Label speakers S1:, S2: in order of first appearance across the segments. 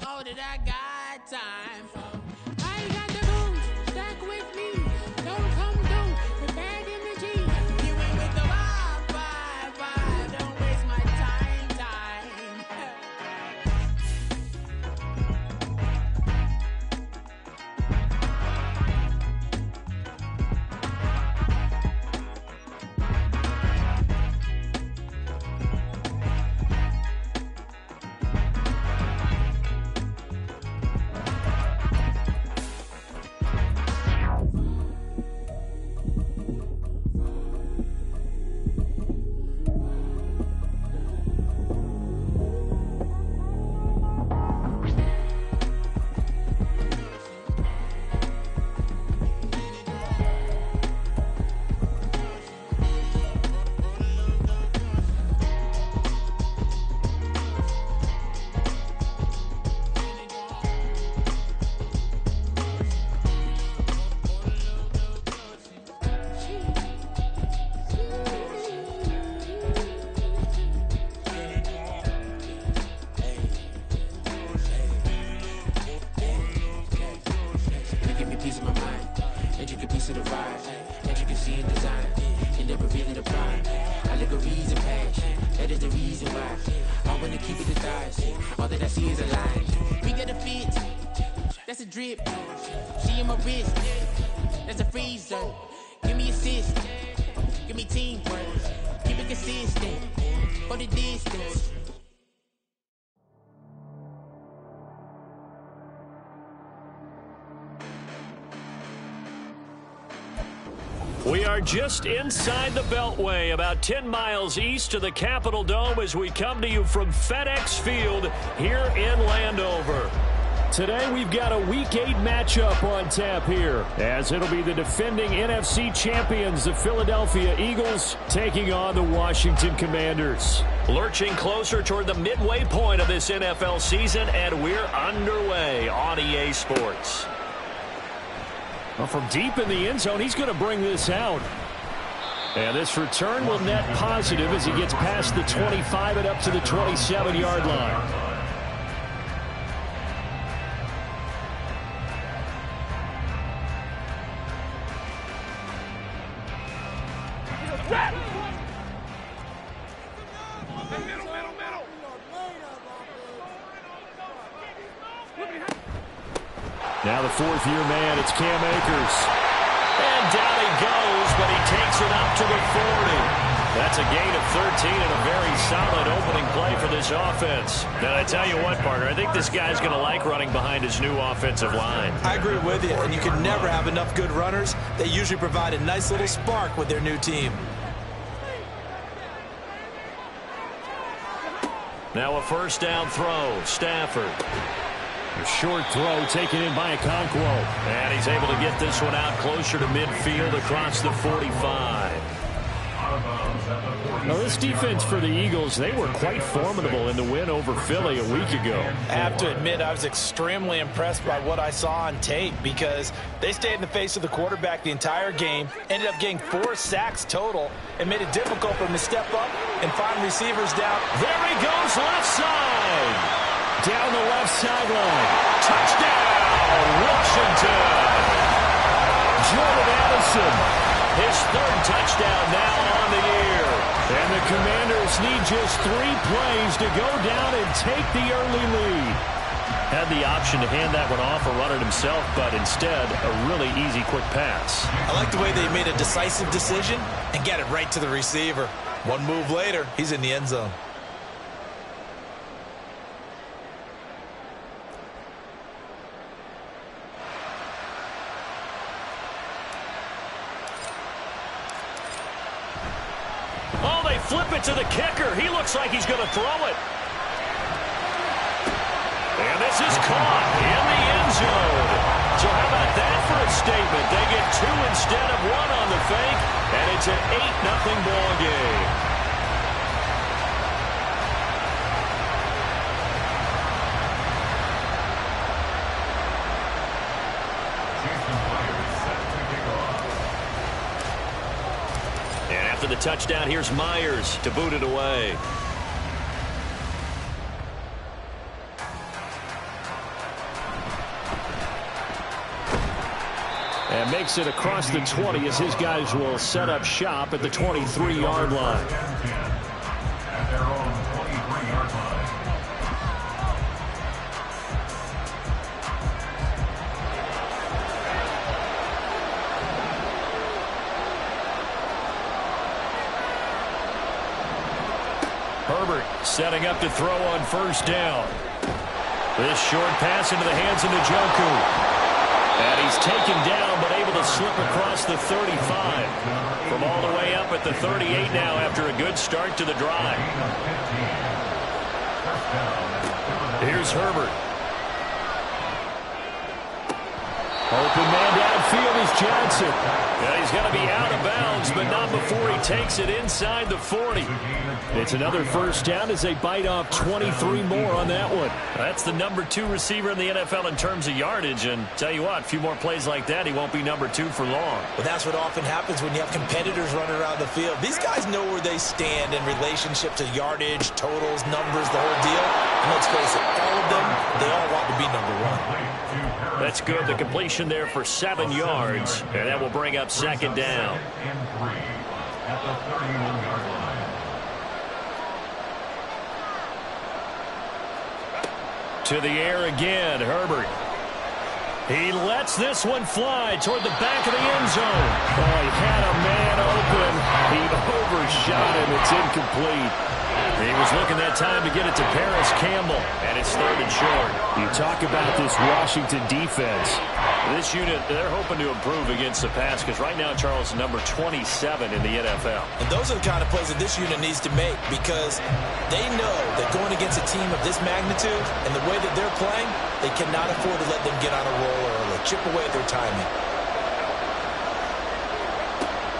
S1: Oh, that I got time for. I got the booze, stuck with me. Don't come through with bad energy. You ain't with the vibe. Don't waste my time. That's a drip. She in my wrist. That's a freezer. Give me assist. Give me teamwork. Keep it consistent. For the distance.
S2: We are just inside the Beltway, about 10 miles east of the Capitol Dome as we come to you from FedEx Field here in Landover. Today we've got a Week 8 matchup on tap here, as it'll be the defending NFC champions, the Philadelphia Eagles, taking on the Washington Commanders. Lurching closer toward the midway point of this NFL season, and we're underway on EA Sports. Well, from deep in the end zone, he's going to bring this out. And this return will net positive as he gets past the 25 and up to the 27-yard line. Now the fourth-year man, it's Cam Akers. And down he goes, but he takes it up to the 40. That's a gain of 13 and a very solid opening play for this offense. And I tell you what, partner, I think this guy's going to like running behind his new offensive line.
S3: I agree with you, and you can never have enough good runners. They usually provide a nice little spark with their new team.
S2: Now a first down throw, Stafford. A short throw taken in by Okonkwo. And he's able to get this one out closer to midfield across the 45. Now this defense for the Eagles, they were quite formidable in the win over Philly a week ago.
S3: I have to admit, I was extremely impressed by what I saw on tape because they stayed in the face of the quarterback the entire game, ended up getting 4 sacks total, and made it difficult for him to step up and find receivers down.
S2: There he goes, left side. Down the left sideline. Touchdown, Washington. Jordan Addison. His third touchdown now on the year. And the Commanders need just 3 plays to go down and take the early lead. Had the option to hand that one off or run it himself, but instead, a really easy, quick pass.
S3: I like the way they made a decisive decision and get it right to the receiver. One move later, he's in the end zone.
S2: Flip it to the kicker. He looks like he's going to throw it. And this is caught in the end zone. So how about that for a statement? They get 2 instead of 1 on the fake, and it's an 8-0 ball game. After the touchdown, here's Myers to boot it away. And makes it across the 20 as his guys will set up shop at the 23-yard line. Herbert setting up to throw on first down. This short pass into the hands of Njoku. And he's taken down but able to slip across the 35. From all the way up at the 38 now after a good start to the drive. Here's Herbert. Open man downfield is Johnson. Yeah, he's going to be out of bounds, but not before he takes it inside the 40. It's another first down as they bite off 23 more on that one. That's the number 2 receiver in the NFL in terms of yardage, and tell you what, a few more plays like that, he won't be number 2 for long.
S3: Well, that's what often happens when you have competitors running around the field. These guys know where they stand in relationship to yardage, totals, numbers, the whole deal. And let's face it, all of them, they all want to be number 1.
S2: That's good. The completion there for 7 yards, and that will bring up second down. To the air again, Herbert. He lets this one fly toward the back of the end zone. Oh, he had a man open. He overshot him. It's incomplete. He was looking that time to get it to Paris Campbell, and it's 3rd and short. You talk about this Washington defense. This unit, they're hoping to improve against the pass because right now Charles is number 27 in the NFL.
S3: And those are the kind of plays that this unit needs to make because they know that going against a team of this magnitude and the way that they're playing, they cannot afford to let them get on a roll or chip away at their timing.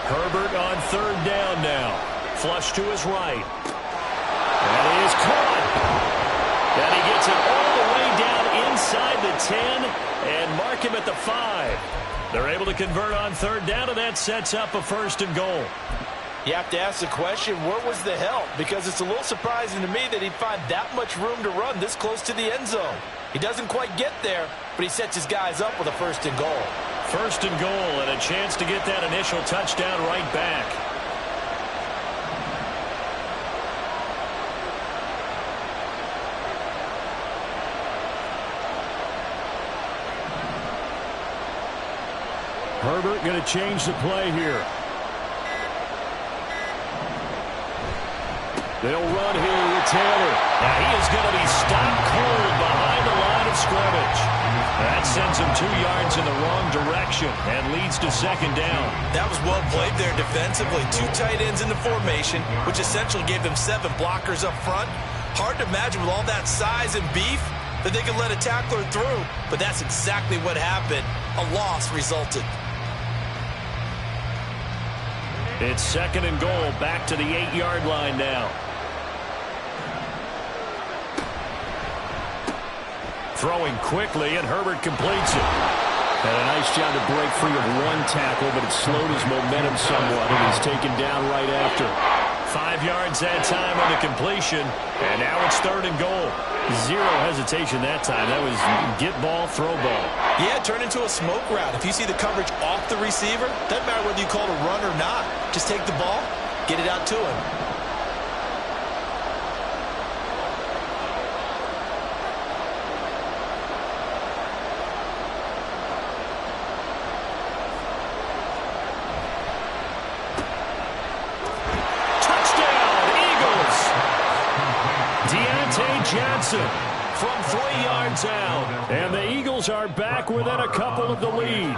S2: Herbert on 3rd down now. Flush to his right. And he is caught. And he gets it all the way down inside the 10 and mark him at the 5. They're able to convert on 3rd down, and that sets up a 1st and goal.
S3: You have to ask the question, where was the help? Because it's a little surprising to me that he'd find that much room to run this close to the end zone. He doesn't quite get there, but he sets his guys up with a 1st and goal.
S2: 1st and goal and a chance to get that initial touchdown right back. Herbert going to change the play here. They'll run here with Taylor. Now he is going to be stopped cold behind the line of scrimmage. That sends him 2 yards in the wrong direction and leads to 2nd down.
S3: That was well played there defensively. 2 tight ends in the formation, which essentially gave them 7 blockers up front. Hard to imagine with all that size and beef that they could let a tackler through, but that's exactly what happened. A loss resulted.
S2: It's 2nd and goal, back to the 8-yard line now. Throwing quickly, and Herbert completes it. Had a nice job to break free of 1 tackle, but it slowed his momentum somewhat, and he's taken down right after. 5 yards that time on the completion, and now it's 3rd and goal. 0 hesitation that time. That was get ball, throw ball.
S3: Yeah, turn into a smoke route. If you see the coverage off the receiver, doesn't matter whether you call it a run or not. Just take the ball, get it out to him.
S2: Johnson from 3 yards out. And the Eagles are back within a couple of the lead.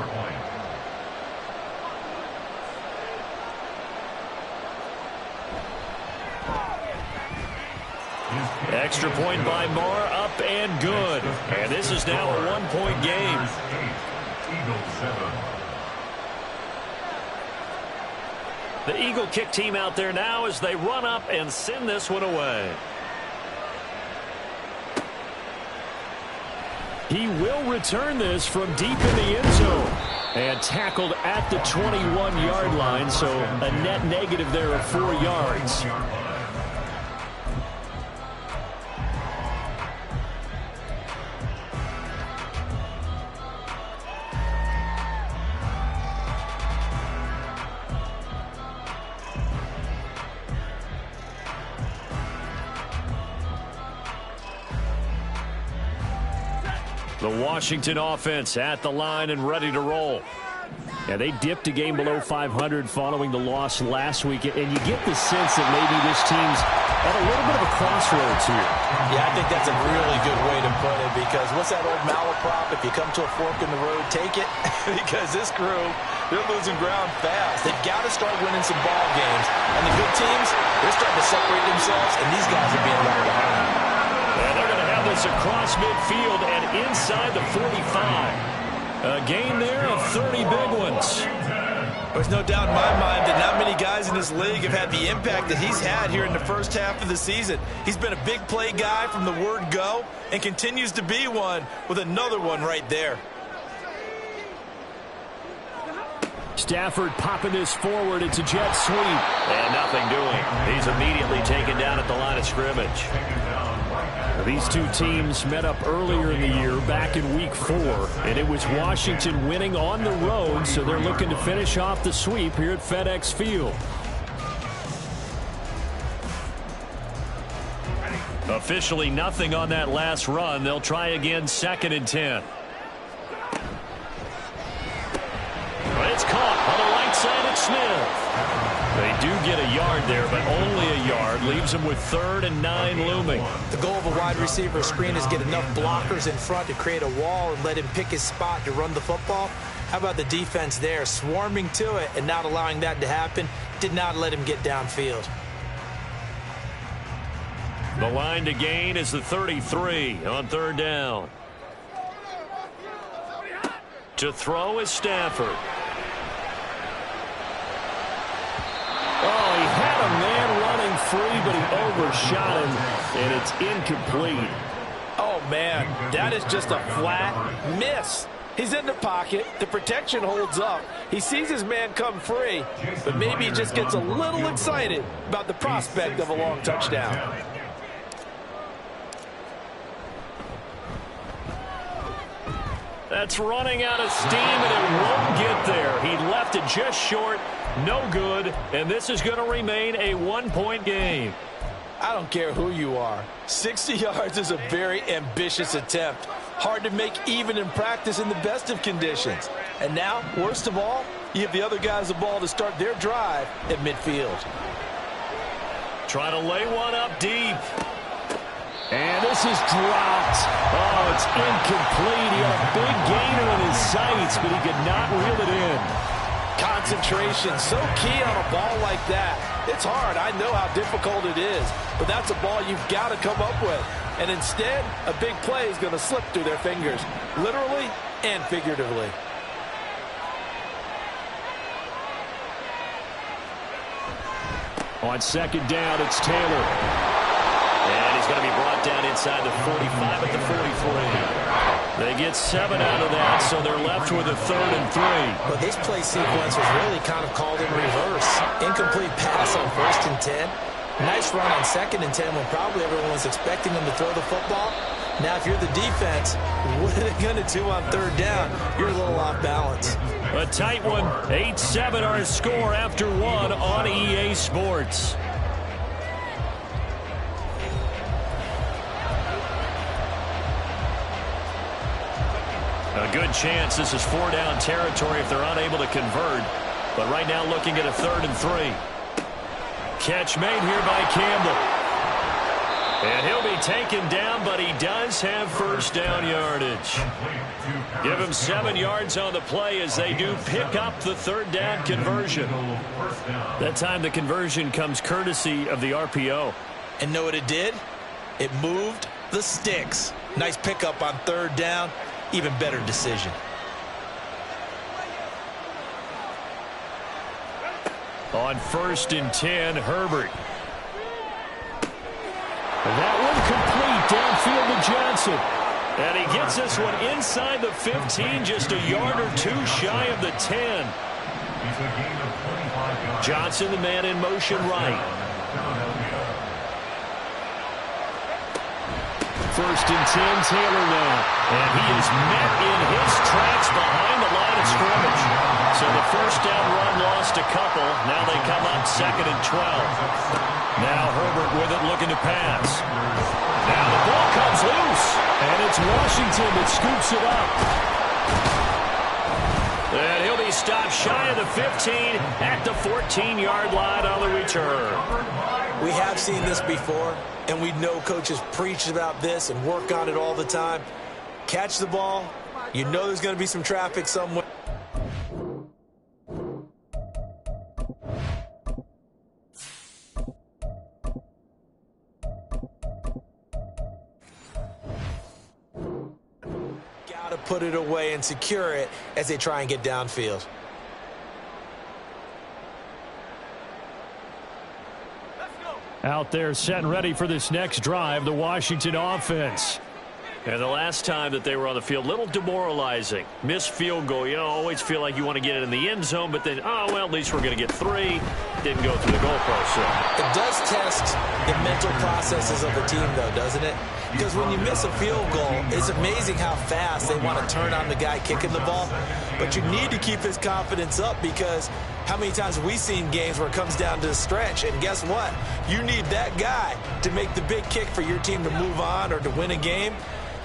S2: Extra point by Marr, up and good. And this is now a 1-point game. The Eagle kick team out there now as they run up and send this one away. He will return this from deep in the end zone. And tackled at the 21-yard line, so a net negative there of 4 yards. The Washington offense at the line and ready to roll. Yeah, they dipped a game below 500 following the loss last week, and you get the sense that maybe this team's at a little bit of a crossroads here.
S3: Yeah, I think that's a really good way to put it, because what's that old malaprop? If you come to a fork in the road, take it. Because this crew, they're losing ground fast. They've got to start winning some ball games. And the good teams, they're starting to separate themselves, and these guys are being left behind.
S2: And they're going to have this across midfield and inside the 45. A gain there of 30 big ones.
S3: There's no doubt in my mind that not many guys in this league have had the impact that he's had here in the first half of the season. He's been a big play guy from the word go and continues to be one with another one right there.
S2: Stafford popping this forward. It's a jet sweep. And nothing doing. He's immediately taken down at the line of scrimmage. These two teams met up earlier in the year, back in Week 4, and it was Washington winning on the road, so they're looking to finish off the sweep here at FedEx Field. Officially nothing on that last run. They'll try again, 2nd and 10. But it's caught on the right side of Smith. They do get a yard there, but only a yard. Leaves them with 3rd and 9 looming.
S3: The goal of a wide receiver screen is get enough blockers in front to create a wall and let him pick his spot to run the football. How about the defense there, swarming to it and not allowing that to happen? Did not let him get downfield.
S2: The line to gain is the 33 on 3rd down. To throw is Stafford. Oh, he had a man running free, but he overshot him, and it's incomplete.
S3: Oh, man, that is just a flat miss. He's in the pocket. The protection holds up. He sees his man come free, but maybe he just gets a little excited about the prospect of a long touchdown.
S2: That's running out of steam, and it won't get there. He left it just short. No good, and this is going to remain a 1-point game.
S3: I don't care who you are. 60 yards is a very ambitious attempt. Hard to make even in practice in the best of conditions. And now, worst of all, you have the other guys the ball to start their drive at midfield.
S2: Try to lay one up deep. And this is dropped. Oh, it's incomplete. He had a big gainer in his sights, but he could not reel it in.
S3: Concentration, so key on a ball like that. It's hard. I know how difficult it is, but that's a ball you've got to come up with. And instead, a big play is going to slip through their fingers, literally and figuratively.
S2: On 2nd down, it's Taylor. And he's going to be brought down inside the 45 at the 43. They get 7 out of that, so they're left with a 3rd and 3.
S3: But this play sequence was really kind of called in reverse. Incomplete pass on 1st and 10. Nice run on 2nd and 10 when probably everyone was expecting them to throw the football. Now, if you're the defense, what are they going to do on 3rd down? You're a little off balance.
S2: A tight one. 8-7 our score after 1 on EA Sports. A good chance this is 4-down territory if they're unable to convert. But right now looking at a 3rd and 3. Catch made here by Campbell. And he'll be taken down, but he does have 1st down yardage. Give him 7 yards on the play as they do pick up the 3rd down conversion. That time the conversion comes courtesy of the RPO.
S3: And know what it did? It moved the sticks. Nice pickup on 3rd down. Even better decision.
S2: On 1st and 10, Herbert. And that one complete downfield to Johnson. And he gets this one inside the 15, just a yard or 2 shy of the 10. Johnson, the man in motion right. 1st and 10, Taylor now. And he is met in his tracks behind the line of scrimmage. So the 1st down run lost a couple. Now they come up 2nd and 12. Now Herbert with it looking to pass. Now the ball comes loose. And it's Washington that scoops it up. And he'll be stopped shy of the 15 at the 14-yard line on the return.
S3: We have seen this before, and we know coaches preach about this and work on it all the time. Catch the ball. You know there's going to be some traffic somewhere. Gotta put it away and secure it as they try and get downfield.
S2: Out there set and ready for this next drive, the Washington offense. And the last time that they were on the field, little demoralizing. Missed field goal. You know, always feel like you want to get it in the end zone, but then, oh, well, at least we're going to get 3. Didn't go through the goalpost. So.
S3: It does test the mental processes of the team, though, doesn't it? Because when you miss a field goal, it's amazing how fast they want to turn on the guy kicking the ball. But you need to keep his confidence up, because how many times have we seen games where it comes down to the stretch? And guess what? You need that guy to make the big kick for your team to move on or to win a game.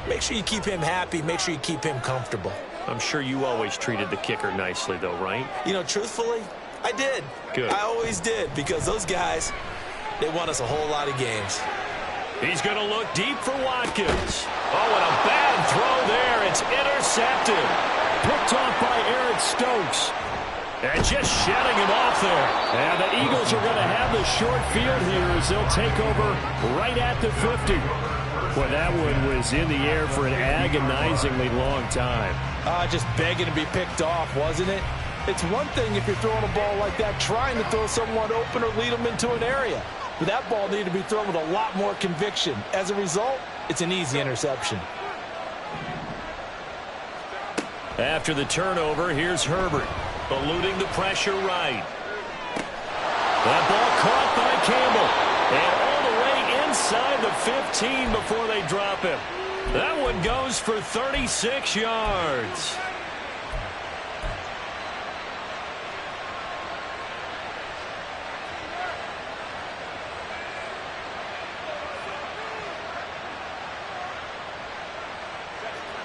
S3: Make sure you keep him happy. Make sure you keep him comfortable.
S2: I'm sure you always treated the kicker nicely, though, right?
S3: You know, truthfully, I did.
S2: Good.
S3: I always did, because those guys, they won us a whole lot of games.
S2: He's going to look deep for Watkins. Oh, and a bad throw there. It's intercepted. Picked off by Eric Stokes. And just shedding him off there. And the Eagles are going to have the short field here as they'll take over right at the 50. Boy, that one was in the air for an agonizingly long time.
S3: Just begging to be picked off, wasn't it? It's one thing if you're throwing a ball like that, trying to throw someone open or lead them into an area. But that ball needed to be thrown with a lot more conviction. As a result, it's an easy interception.
S2: After the turnover, here's Herbert, eluding the pressure right. That ball caught by Campbell. And all the way inside the 15 before they drop him. That one goes for 36 yards.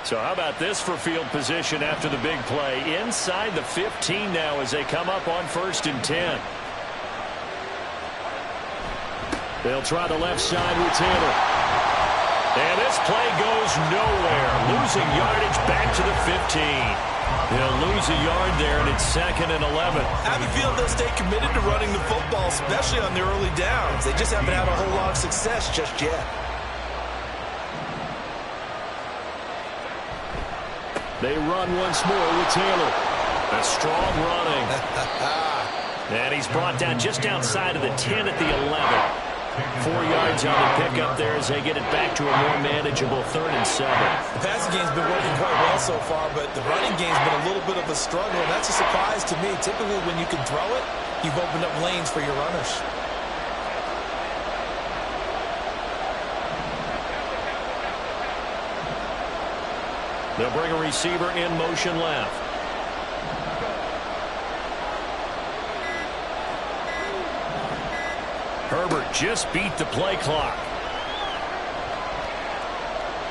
S2: So how about this for field position after the big play? Inside the 15 now as they come up on 1st and 10. They'll try the left side with Taylor. And this play goes nowhere. Losing yardage back to the 15. They'll lose a yard there, and it's 2nd and 11.
S3: I have a feeling they'll stay committed to running the football, especially on the early downs. They just haven't had a whole lot of success just yet.
S2: They run once more with Taylor. A strong running. And he's brought down just outside of the 10 at the 11. 4 yards on the pickup there as they get it back to a more manageable 3rd and 7.
S3: The passing game's been working quite well so far, but the running game's been a little bit of a struggle, and that's a surprise to me. Typically, when you can throw it, you've opened up lanes for your runners.
S2: They'll bring a receiver in motion left. Herbert just beat the play clock.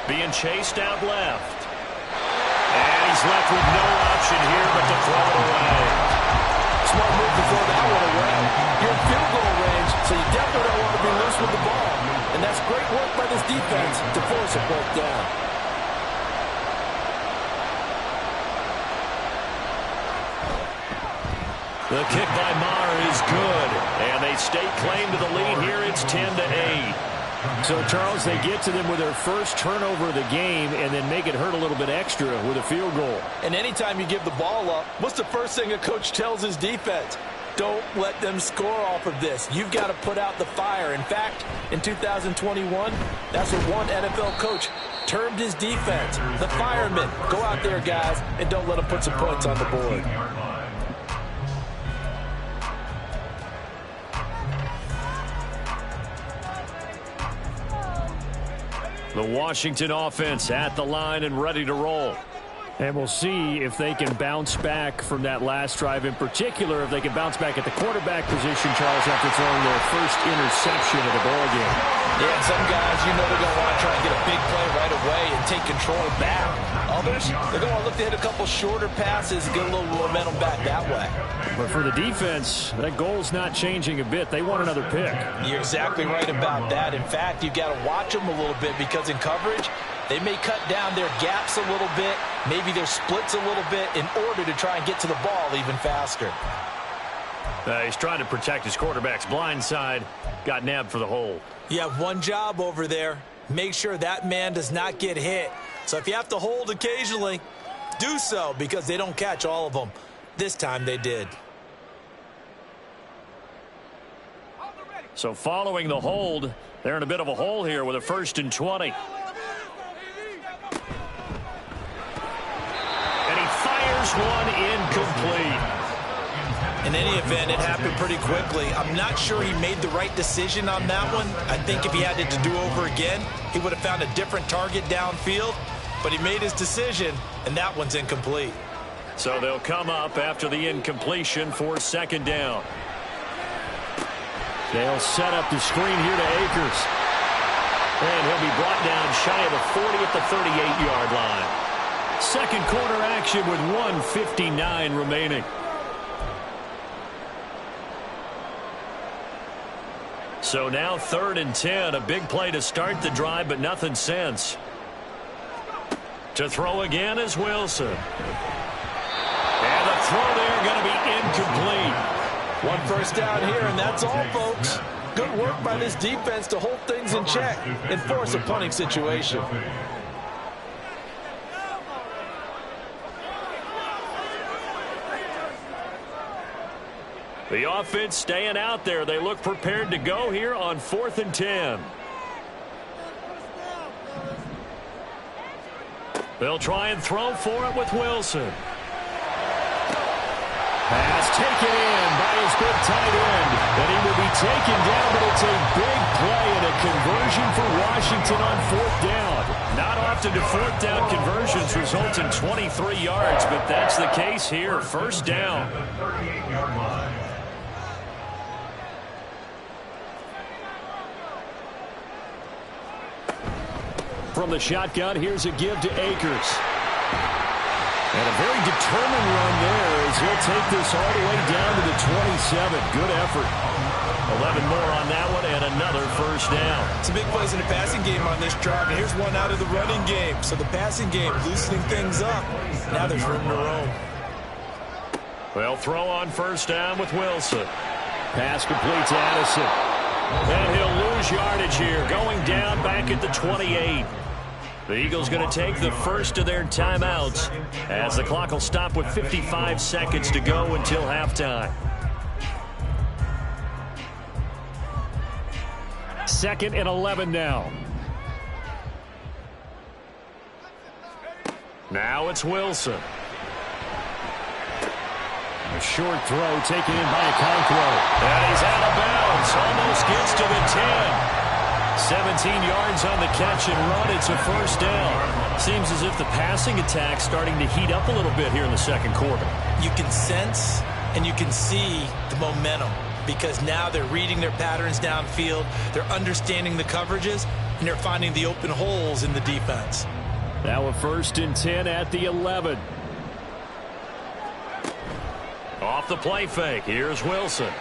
S2: Being chased out left. And he's left with no option here but to throw it away.
S3: Smart move to throw that one away. You're in field goal range, so you definitely don't want to be loose with the ball. And that's great work by this defense to force a fourth down.
S2: The kick by Maher is good, and they stake claim to the lead here. It's 10-8. So, Charles, they get to them with their first turnover of the game and then make it hurt a little bit extra with a field goal.
S3: And anytime you give the ball up, what's the first thing a coach tells his defense? Don't let them score off of this. You've got to put out the fire. In fact, in 2021, that's what one NFL coach termed his defense. The firemen. Go out there, guys, and don't let them put some points on the board.
S2: The Washington offense at the line and ready to roll. And we'll see if they can bounce back from that last drive, in particular if they can bounce back at the quarterback position, Charles, after throwing their first interception of the ball game.
S3: Yeah, and some guys, you know, they're going to want to try and get a big play right away and take control back. Others, they're going to look to hit a couple shorter passes, get a little momentum back that way.
S2: But for the defense, that goal's not changing a bit. They want another pick.
S3: You're exactly right about that. In fact, you've got to watch them a little bit because in coverage, they may cut down their gaps a little bit, maybe their splits a little bit in order to try and get to the ball even faster.
S2: He's trying to protect his quarterback's blind side. Got nabbed for the hold.
S3: You have one job over there. Make sure that man does not get hit. So if you have to hold occasionally, do so because they don't catch all of them. This time they did.
S2: So following the hold, they're in a bit of a hole here with a 1st and 20. One incomplete.
S3: In any event, it happened pretty quickly. I'm not sure he made the right decision on that one. I think if he had it to do over again, he would have found a different target downfield. But he made his decision, and that one's incomplete.
S2: So they'll come up after the incompletion for 2nd down. They'll set up the screen here to Akers. And he'll be brought down shy of the 40 at the 38-yard line. Second quarter action with 1:59 remaining. So now 3rd and 10. A big play to start the drive, but nothing since. To throw again is Wilson. And the throw there going to be incomplete.
S3: 1 first down here, and that's all, folks. Good work by this defense to hold things in check and force a punting situation.
S2: The offense staying out there. They look prepared to go here on 4th and 10. They'll try and throw for it with Wilson. Pass taken in by his big tight end. And he will be taken down, but it's a big play and a conversion for Washington on 4th down. Not often do 4th down conversions result in 23 yards, but that's the case here. 1st down. From the shotgun, here's a give to Akers. And a very determined run there as he'll take this all the way down to the 27. Good effort. 11 more on that one and another 1st down.
S3: Some big plays in the passing game on this drive, and here's one out of the running game. So the passing game loosening things up. Now there's room to roam.
S2: They'll throw on 1st down with Wilson. Pass complete to Addison. And he'll lose yardage here, going down back at the 28. The Eagles going to take the first of their timeouts as the clock will stop with 55 seconds to go until halftime. 2nd and 11 now. Now it's Wilson. A short throw taken in by Okonkwo. And he's out of bounds. Almost gets to the 10. 17 yards on the catch and run. It's a 1st down. Seems as if the passing attack's starting to heat up a little bit here in the 2nd quarter.
S3: You can sense and you can see the momentum because now they're reading their patterns downfield. They're understanding the coverages, and they're finding the open holes in the defense.
S2: Now a 1st and 10 at the 11. Off the play fake. Here's Wilson.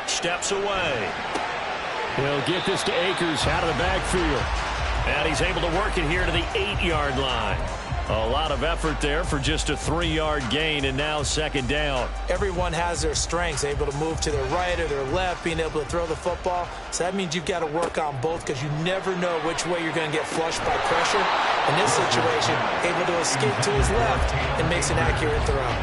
S2: Steps away. He'll get this to Akers out of the backfield. And he's able to work it here to the 8-yard line. A lot of effort there for just a 3-yard gain, and now 2nd down.
S3: Everyone has their strengths, able to move to their right or their left, being able to throw the football. So that means you've got to work on both because you never know which way you're going to get flushed by pressure. In this situation, able to escape to his left and makes an accurate throw.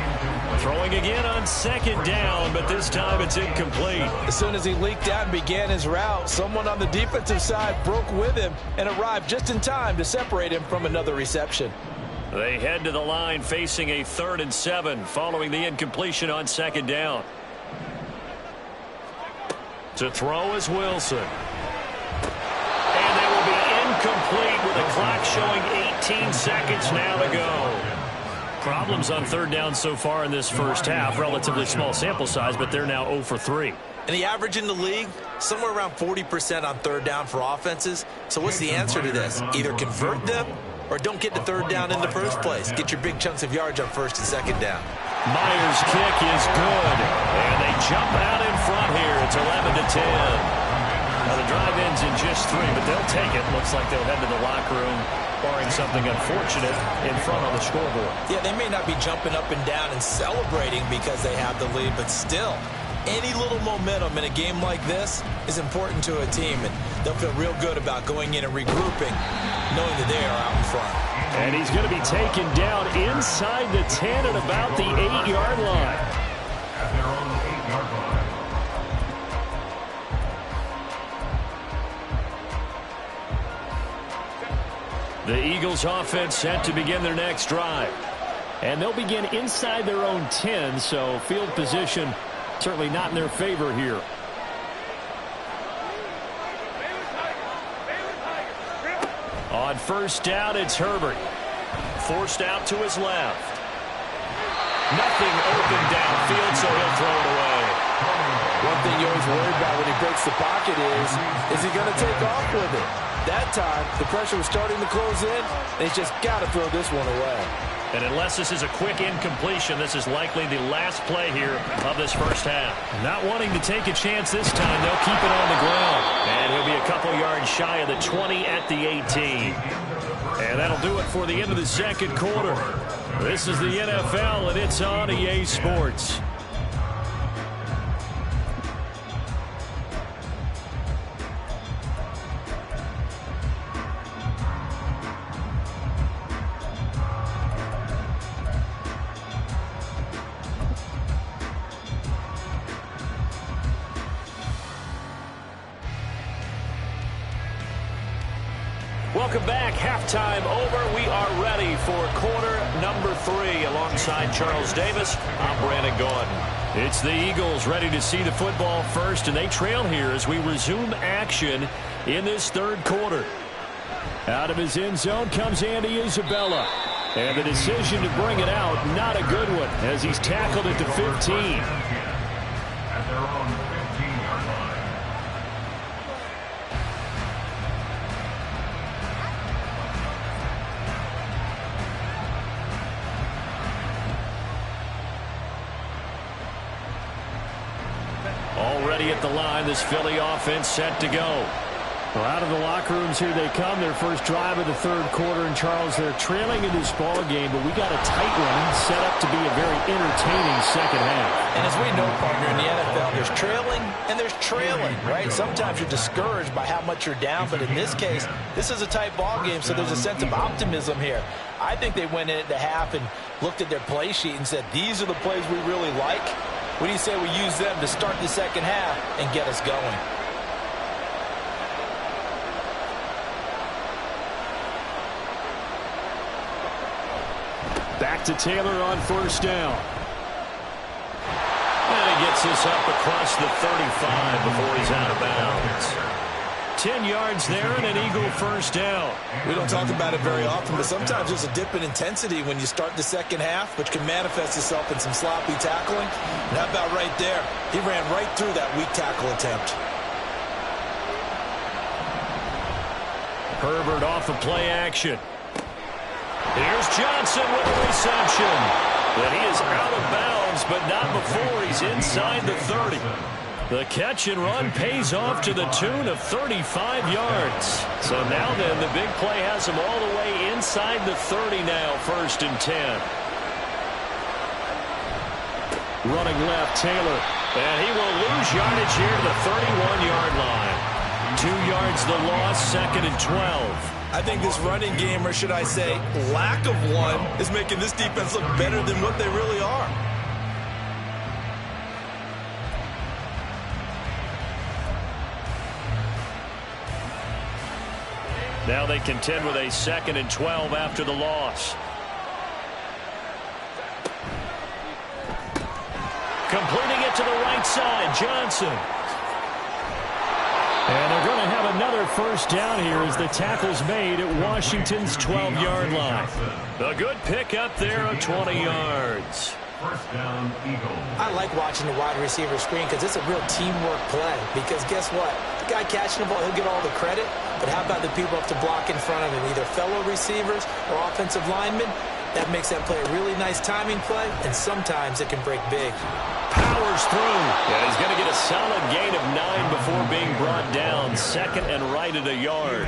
S2: Throwing again on 2nd down, but this time it's incomplete.
S3: As soon as he leaked out and began his route, someone on the defensive side broke with him and arrived just in time to separate him from another reception.
S2: They head to the line facing a 3rd and 7 following the incompletion on 2nd down. To throw is Wilson. And they will be incomplete with the clock showing 18 seconds now to go. Problems on third down so far in this first half. Relatively small sample size, but they're now 0 for 3.
S3: And the average in the league, somewhere around 40% on third down for offenses. So what's the answer to this? Either convert them or don't get to third down in the first place. Get your big chunks of yards on first and second down.
S2: Myers' kick is good, and they jump out in front here. It's 11-10. Now the drive ends in just 3, but they'll take it. Looks like they'll head to the locker room, barring something unfortunate in front on the scoreboard.
S3: Yeah, they may not be jumping up and down and celebrating because they have the lead, but still, any little momentum in a game like this is important to a team, and they'll feel real good about going in and regrouping, knowing that they are out in front.
S2: And he's going to be taken down inside the 10 at about the 8-yard line.
S4: At their own 8-yard line.
S2: The Eagles offense set to begin their next drive. And they'll begin inside their own 10, so field position certainly not in their favor here. On first down, it's Herbert. Forced out to his left. Nothing open downfield, so he'll throw it away.
S3: One thing you always worry about when he breaks the pocket is he going to take off with it? That time, the pressure was starting to close in, and he's just got to throw this one away.
S2: And unless this is a quick incompletion, this is likely the last play here of this first half. Not wanting to take a chance this time, they'll keep it on the ground. And he'll be a couple yards shy of the 20 at the 18. And that'll do it for the end of the second quarter. This is the NFL, and it's on EA Sports. Welcome back. Halftime over. We are ready for quarter number 3. Alongside Charles Davis, I'm Brandon Gordon. It's the Eagles ready to see the football first, and they trail here as we resume action in this third quarter. Out of his end zone comes Andy Isabella. And the decision to bring it out, not a good one, as he's tackled at the 15.
S4: At their own 15-yard line.
S2: Already at the line, this Philly offense set to go. Well, out of the locker rooms, here they come. Their first drive of the third quarter. And, Charles, they're trailing in this ball game, but we got a tight one set up to be a very entertaining second half.
S3: And as we know, partner, in the NFL, there's trailing and there's trailing, right? Sometimes you're discouraged by how much you're down, but in this case, this is a tight ball game, so there's a sense of optimism here. I think they went in at the half and looked at their play sheet and said, these are the plays we really like. What do you say we use them to start the second half and get us going?
S2: Back to Taylor on first down. And he gets this up across the 35 before he's out of bounds. 10 yards there and an Eagle first down.
S3: We don't talk about it very often, but sometimes there's a dip in intensity when you start the second half, which can manifest itself in some sloppy tackling. And how about right there? He ran right through that weak tackle attempt.
S2: Herbert off of play action. Here's Johnson with a reception. And he is out of bounds, but not before he's inside the 30. The catch and run pays off to the tune of 35 yards. So now then, the big play has him all the way inside the 30 now, 1st and 10. Running left, Taylor. And he will lose yardage here to the 31-yard line. 2 yards the loss, 2nd and 12.
S3: I think this running game, or should I say lack of one, is making this defense look better than what they really are.
S2: Now they contend with a 2nd and 12 after the loss. Completing it to the right side, Johnson. And they're going to have another first down here as the tackle's made at Washington's 12-yard line. A good pickup there of 20 yards.
S4: First down, Eagles.
S3: I like watching the wide receiver screen because it's a real teamwork play. Because guess what? The guy catching the ball, he'll get all the credit. But how about the people up to block in front of him, either fellow receivers or offensive linemen? That makes that play a really nice timing play, and sometimes it can break big.
S2: Powers through, and he's going to get a solid gain of 9 before being brought down. Second and right at a yard.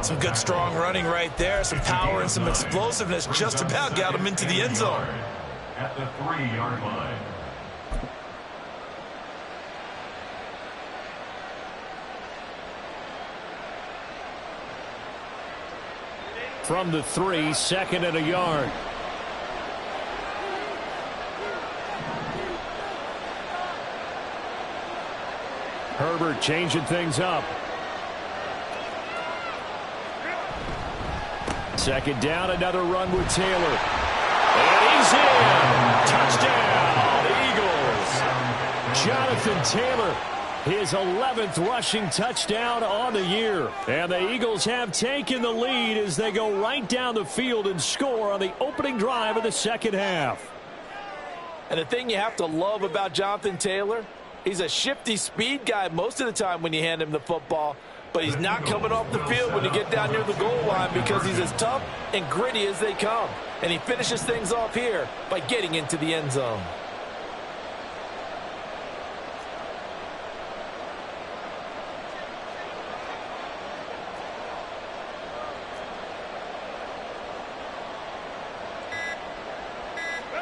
S3: Some good strong running right there, some power and some explosiveness just about got him into the end zone.
S4: At the 3-yard line.
S2: From the 3, second and a yard. Herbert changing things up. Second down, another run with Taylor. And he's in. Touchdown, Eagles. Jonathan Taylor, his 11th rushing touchdown on the year. And the Eagles have taken the lead as they go right down the field and score on the opening drive of the second half.
S3: And the thing you have to love about Jonathan Taylor, he's a shifty speed guy most of the time when you hand him the football. But he's not coming off the field when you get down near the goal line because he's as tough and gritty as they come. And he finishes things off here by getting into the end zone.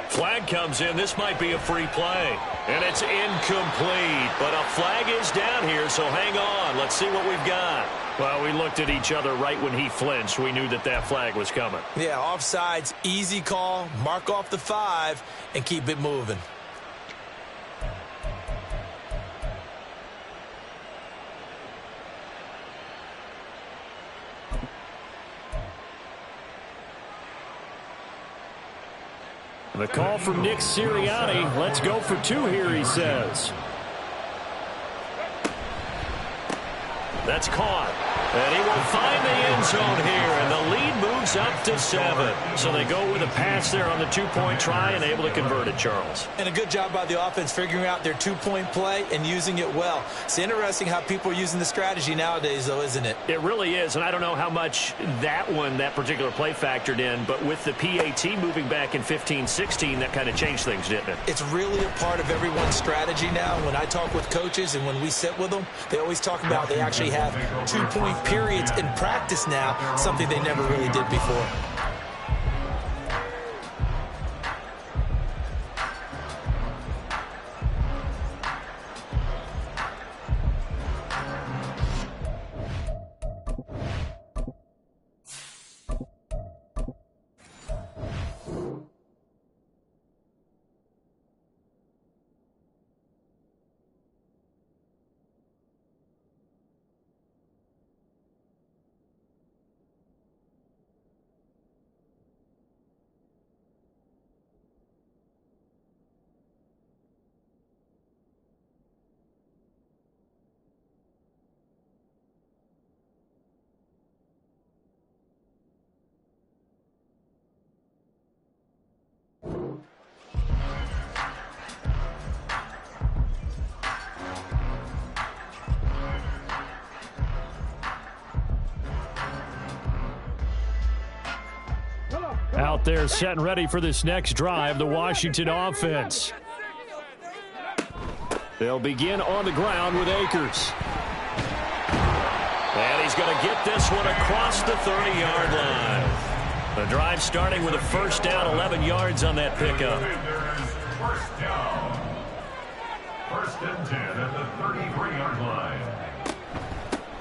S2: Flag comes in. This might be a free play. And it's incomplete. But a flag is down here, so hang on. Let's see what we've got. Well, we looked at each other right when he flinched. We knew that that flag was coming.
S3: Yeah, offsides, easy call. Mark off the 5 and keep it moving.
S2: The call from Nick Sirianni. Let's go for 2 here, he says. That's caught. And he will find the end zone here, and the lead moves up to 7. So they go with a pass there on the 2-point try and able to convert it, Charles.
S3: And a good job by the offense figuring out their 2-point play and using it well. It's interesting how people are using the strategy nowadays, though, isn't it?
S2: It really is, and I don't know how much that particular play factored in, but with the PAT moving back in 15-16, that kind of changed things, didn't it?
S3: It's really a part of everyone's strategy now. When I talk with coaches and when we sit with them, they always talk about they actually have 2-point periods in practice now, something they never really did before.
S2: Out there set and ready for this next drive, the Washington offense. They'll begin on the ground with Akers. And he's going to get this one across the 30-yard line. The drive starting with a first down, 11 yards on that pickup.
S4: First down. First and 10 at the 33-yard line.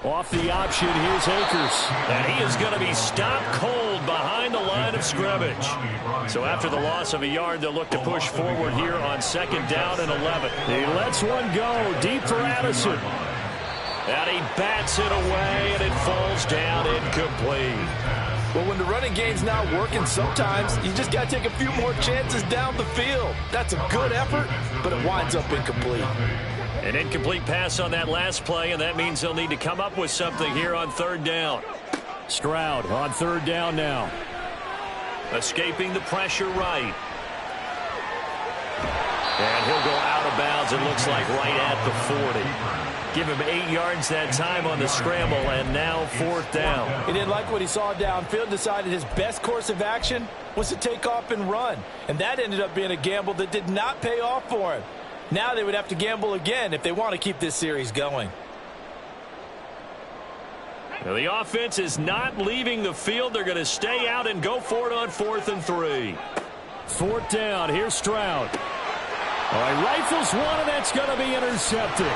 S2: Off the option, here's Akers. And he is going to be stopped cold behind the line of scrimmage. So after the loss of a yard, they'll look to push forward here on second down and 11. He lets one go deep for Addison. And he bats it away, and it falls down incomplete.
S3: Well, when the running game's not working, sometimes you just got to take a few more chances down the field. That's a good effort, but it winds up incomplete.
S2: An incomplete pass on that last play, and that means they'll need to come up with something here on third down. Stroud on third down now. Escaping the pressure right. And he'll go out of bounds, it looks like, right at the 40. Give him 8 yards that time on the scramble, and now fourth down.
S3: He didn't like what he saw downfield, decided his best course of action was to take off and run. And that ended up being a gamble that did not pay off for him. Now they would have to gamble again if they want to keep this series going.
S2: Now the offense is not leaving the field. They're going to stay out and go for it on 4th and 3. Fourth down. Here's Stroud. All right, rifles one, and that's going to be intercepted.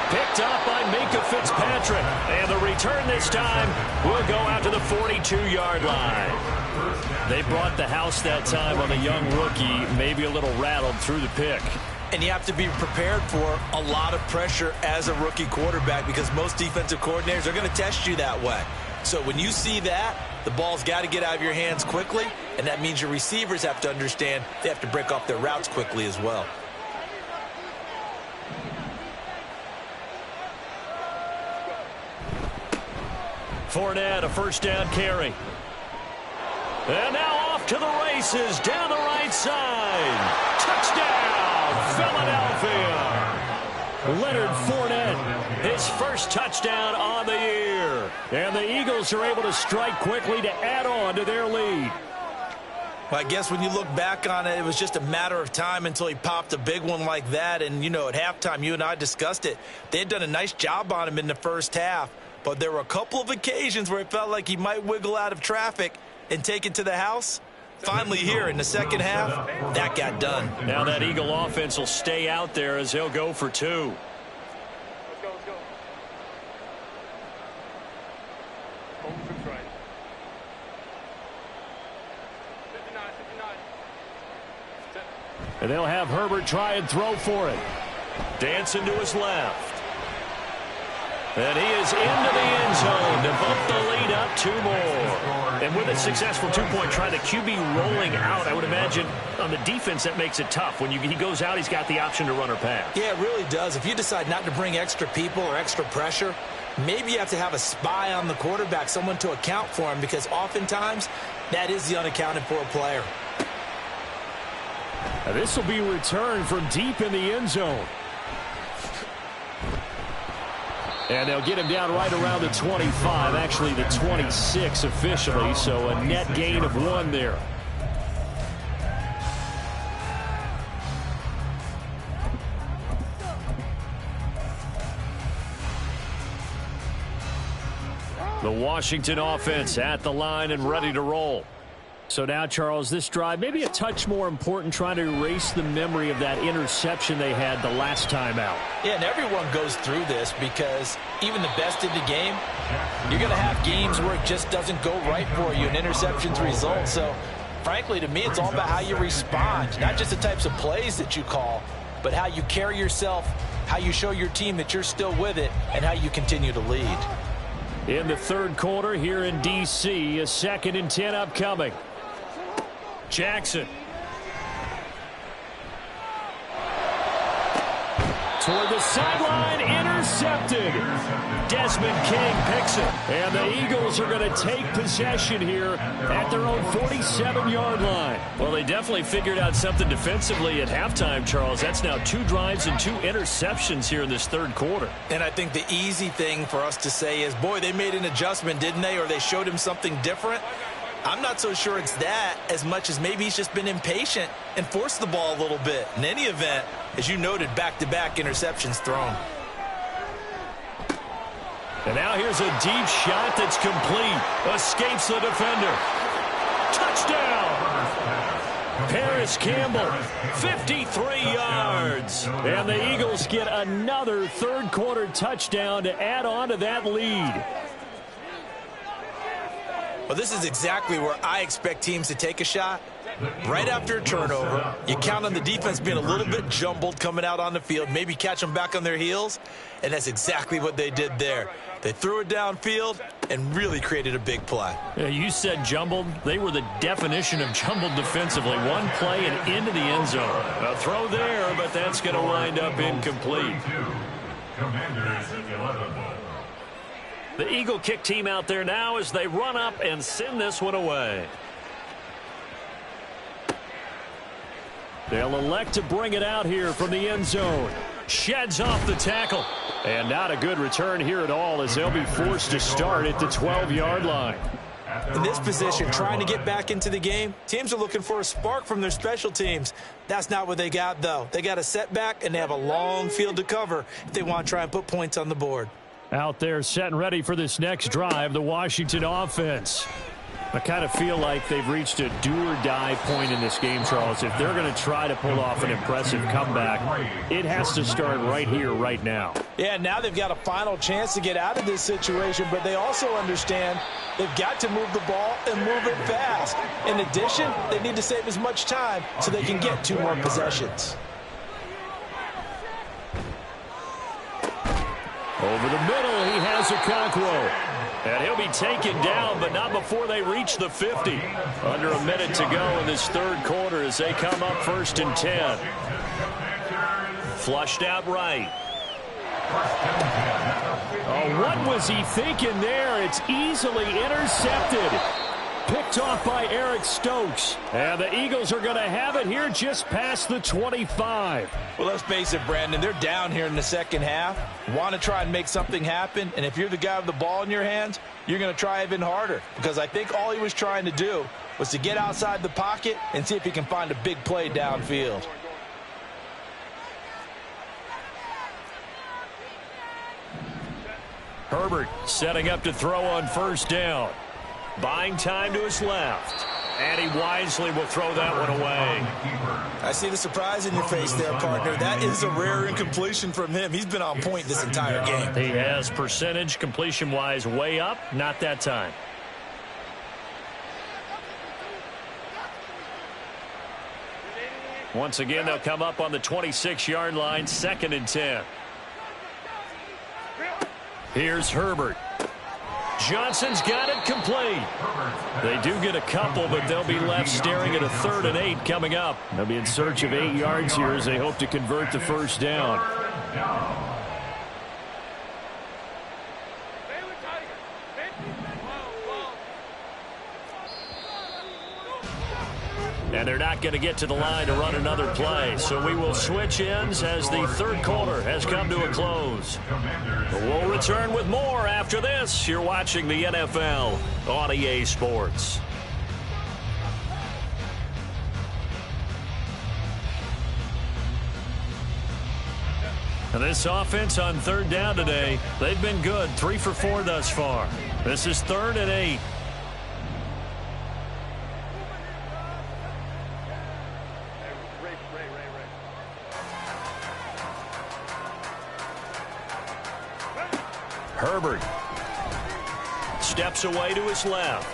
S2: Picked up by Minka Fitzpatrick. And the return this time will go out to the 42-yard line. They brought the house that time on the young rookie, maybe a little rattled through the pick.
S3: And you have to be prepared for a lot of pressure as a rookie quarterback because most defensive coordinators are going to test you that way. So when you see that, the ball's got to get out of your hands quickly, and that means your receivers have to understand they have to break off their routes quickly as well.
S2: Fournette, a first down carry. And now off to the races down the right side. Touchdown, Philadelphia. Leonard Fournette, his first touchdown on the year. And the Eagles are able to strike quickly to add on to their lead.
S3: Well, I guess when you look back on it, it was just a matter of time until he popped a big one like that. And, you know, at halftime, you and I discussed it. They had done a nice job on him in the first half. But there were a couple of occasions where it felt like he might wiggle out of traffic and take it to the house. Finally here in the second half, that got done.
S2: Now that Eagle offense will stay out there as he'll go for 2.
S5: Let's go. Hold trips right. 59.
S2: And they'll have Herbert try and throw for it. Dancing to his left. And he is into the end zone to bump the lead up 2 more. And with a successful 2-point try, the QB rolling out, I would imagine on the defense that makes it tough. When he goes out, he's got the option to run or pass.
S3: Yeah, it really does. If you decide not to bring extra people or extra pressure, maybe you have to have a spy on the quarterback, someone to account for him, because oftentimes that is the unaccounted for player.
S2: Now this will be returned from deep in the end zone. And they'll get him down right around the 25, actually the 26 officially, so a net gain of 1 there. The Washington offense at the line and ready to roll. So now, Charles, this drive maybe a touch more important, trying to erase the memory of that interception they had the last time out.
S3: Yeah, and everyone goes through this because even the best in the game, you're going to have games where it just doesn't go right for you and interceptions result. So, frankly, to me, it's all about how you respond, not just the types of plays that you call, but how you carry yourself, how you show your team that you're still with it, and how you continue to lead.
S2: In the third quarter here in D.C., a 2nd and 10 upcoming. Jackson. Toward the sideline, intercepted. Desmond King picks it. And the Eagles are going to take possession here at their own 47-yard line. Well, they definitely figured out something defensively at halftime, Charles. That's now 2 drives and 2 interceptions here in this third quarter.
S3: And I think the easy thing for us to say is, boy, they made an adjustment, didn't they? Or they showed him something different. I'm not so sure it's that as much as maybe he's just been impatient and forced the ball a little bit. In any event, as you noted, back-to-back interceptions thrown.
S2: And now here's a deep shot that's complete. Escapes the defender. Touchdown! Paris Campbell, 53 yards. And the Eagles get another third-quarter touchdown to add on to that lead.
S3: Well, this is exactly where I expect teams to take a shot. Right after a turnover, you count on the defense being a little bit jumbled coming out on the field, maybe catch them back on their heels, and that's exactly what they did there. They threw it downfield and really created a big play.
S2: Yeah, you said jumbled. They were the definition of jumbled defensively. One play and into the end zone. A throw there, but that's going to wind up incomplete.
S4: Commanders 11.
S2: The Eagle kick team out there now as they run up and send this one away. They'll elect to bring it out here from the end zone. Sheds off the tackle. And not a good return here at all as they'll be forced to start at the 12-yard line.
S3: In this position, trying to get back into the game, teams are looking for a spark from their special teams. That's not what they got, though. They got a setback, and they have a long field to cover if they want to try and put points on the board.
S2: Out there set and ready for this next drive, the Washington offense. I kind of feel like they've reached a do-or-die point in this game, Charles. If they're going to try to pull off an impressive comeback, it has to start right here, right now.
S3: Yeah, now they've got a final chance to get out of this situation, but they also understand they've got to move the ball and move it fast. In addition, they need to save as much time so they can get 2 more possessions.
S2: Over the middle, he has Okonkwo. And he'll be taken down, but not before they reach the 50. Under a minute to go in this third quarter as they come up 1st and 10. Flushed out right. Oh, what was he thinking there? It's easily intercepted. Picked off by Eric Stokes. And the Eagles are going to have it here just past the 25.
S3: Well, let's face it, Brandon. They're down here in the second half. Want to try and make something happen. And if you're the guy with the ball in your hands, you're going to try even harder. Because I think all he was trying to do was to get outside the pocket and see if he can find a big play downfield.
S2: Herbert setting up to throw on 1st down. Buying time to his left. And he wisely will throw that one away.
S3: I see the surprise in your face there, partner. That is a rare incompletion from him. He's been on point this entire game.
S2: He has percentage completion-wise way up. Not that time. Once again, they'll come up on the 26-yard line, 2nd and 10. Here's Herbert. Johnson's got it complete. They do get a couple, but they'll be left staring at a 3rd and 8 coming up. They'll be in search of 8 yards here as they hope to convert the 1st down. And they're not going to get to the line to run another play. So we will switch ends as the third quarter has come to a close. But we'll return with more after this. You're watching the NFL on EA Sports. And this offense on 3rd down today, they've been good. 3 for 4 thus far. This is 3rd and 8. Herbert steps away to his left.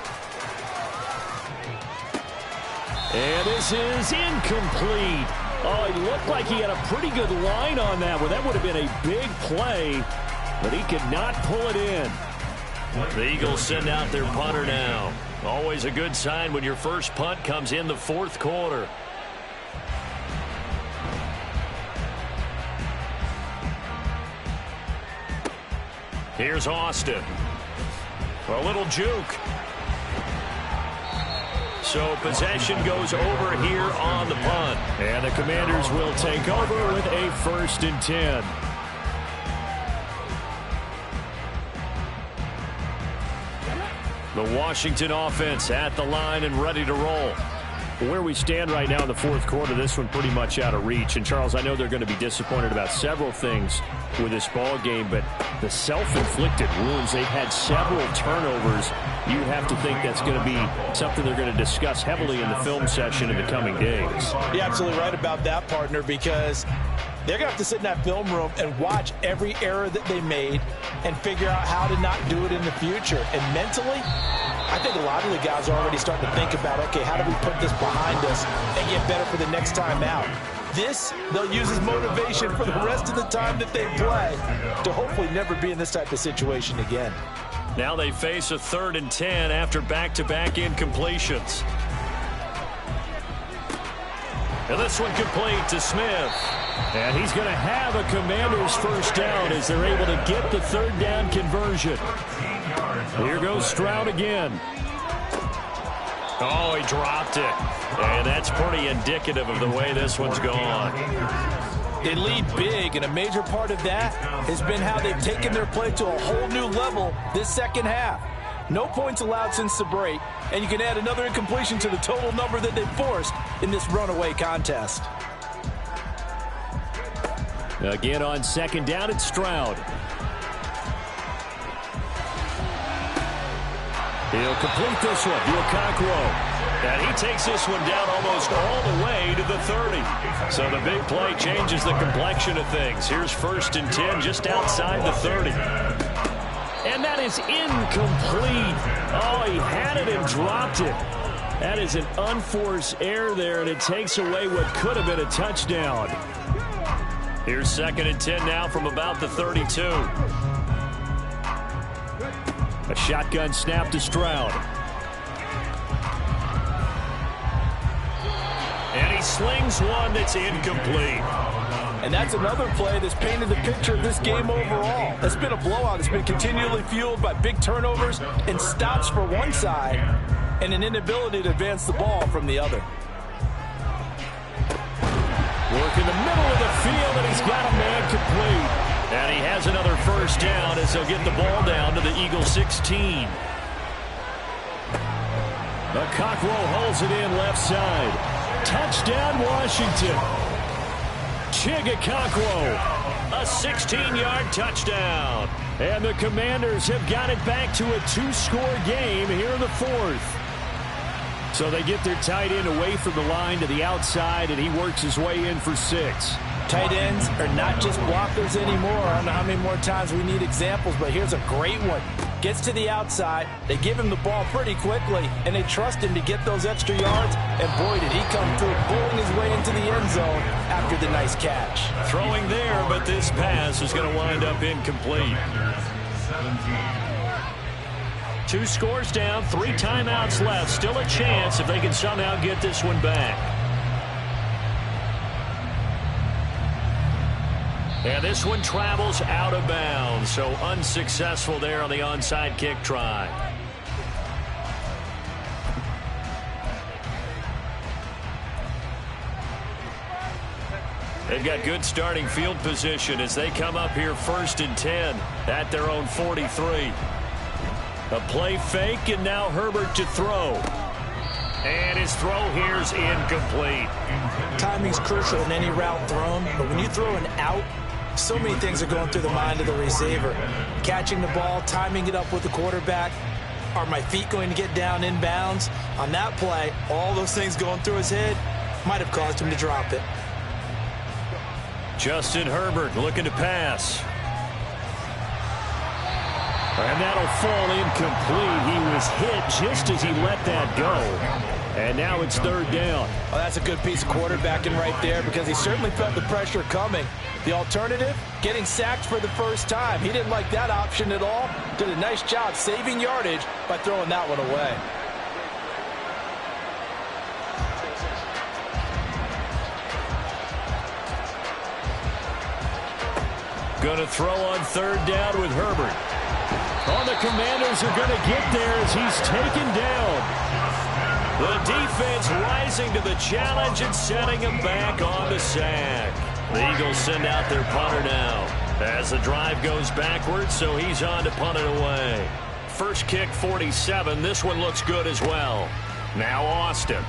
S2: And this is incomplete. Oh, it looked like he had a pretty good line on that one. That would have been a big play, but he could not pull it in. The Eagles send out their punter now. Always a good sign when your first punt comes in the 4th quarter. Here's Austin. A little juke. So possession goes over here on the punt. And the Commanders will take over with a 1st and 10. The Washington offense at the line and ready to roll. Where we stand right now in the 4th quarter, this one pretty much out of reach. And, Charles, I know they're going to be disappointed about several things with this ball game, but the self-inflicted wounds, they've had several turnovers. You have to think that's going to be something they're going to discuss heavily in the film session in the coming days.
S3: You're absolutely right about that, partner, because they're going to have to sit in that film room and watch every error that they made and figure out how to not do it in the future. And mentally, I think a lot of the guys are already starting to think about, okay, how do we put this behind us and get better for the next time out? This, they'll use as motivation for the rest of the time that they play to hopefully never be in this type of situation again.
S2: Now they face a 3rd and 10 after back-to-back incompletions. And this one complete to Smith. And he's going to have a Commanders first down as they're able to get the 3rd down conversion. Here goes Stroud again. Oh, he dropped it. And that's pretty indicative of the way this one's gone.
S3: They lead big, and a major part of that has been how they've taken their play to a whole new level this second half. No points allowed since the break, and you can add another incompletion to the total number that they've forced in this runaway contest.
S2: Again on 2nd down, it's Stroud. He'll complete this one. Okakwo. And he takes this one down almost all the way to the 30. So the big play changes the complexion of things. Here's 1st and 10 just outside the 30. And that is incomplete. Oh, he had it and dropped it. That is an unforced error there, and it takes away what could have been a touchdown. Here's 2nd and 10 now from about the 32. A shotgun snap to Stroud. And he slings one that's incomplete.
S3: And that's another play that's painted the picture of this game overall. It's been a blowout. It's been continually fueled by big turnovers and stops for one side and an inability to advance the ball from the other.
S2: Work in the middle of the field, and he's got a man complete. And he has another first down as he'll get the ball down to the Eagles 16. Okakwo holds it in left side. Touchdown, Washington. Okakwo, a 16-yard touchdown. And the Commanders have got it back to a 2-score game here in the 4th. So they get their tight end away from the line to the outside, and he works his way in for 6.
S3: Tight ends are not just blockers anymore. I don't know how many more times we need examples, but here's a great one. Gets to the outside, they give him the ball pretty quickly, and they trust him to get those extra yards, and boy, did he come through, bowling his way into the end zone after the nice catch.
S2: Throwing there, but this pass is going to wind up incomplete. 2 scores down, 3 timeouts left. Still a chance if they can somehow get this one back. And this one travels out of bounds, so unsuccessful there on the onside kick try. They've got good starting field position as they come up here 1st and 10 at their own 43. A play fake, and now Herbert to throw. And his throw here's incomplete.
S3: Timing's crucial in any route thrown, but when you throw an out, so many things are going through the mind of the receiver. Catching the ball, timing it up with the quarterback. Are my feet going to get down in bounds? On that play, all those things going through his head might have caused him to drop it.
S2: Justin Herbert looking to pass. And that'll fall incomplete. He was hit just as he let that go. And now it's 3rd down.
S3: Well, that's a good piece of quarterbacking right there because he certainly felt the pressure coming. The alternative, getting sacked for the first time. He didn't like that option at all. Did a nice job saving yardage by throwing that one away.
S2: Going to throw on 3rd down with Herbert. Oh, the Commanders are going to get there as he's taken down. The defense rising to the challenge and setting him back on the sack. The Eagles send out their punter now as the drive goes backwards, so he's on to punt it away. First kick 47. This one looks good as well. Now Austin.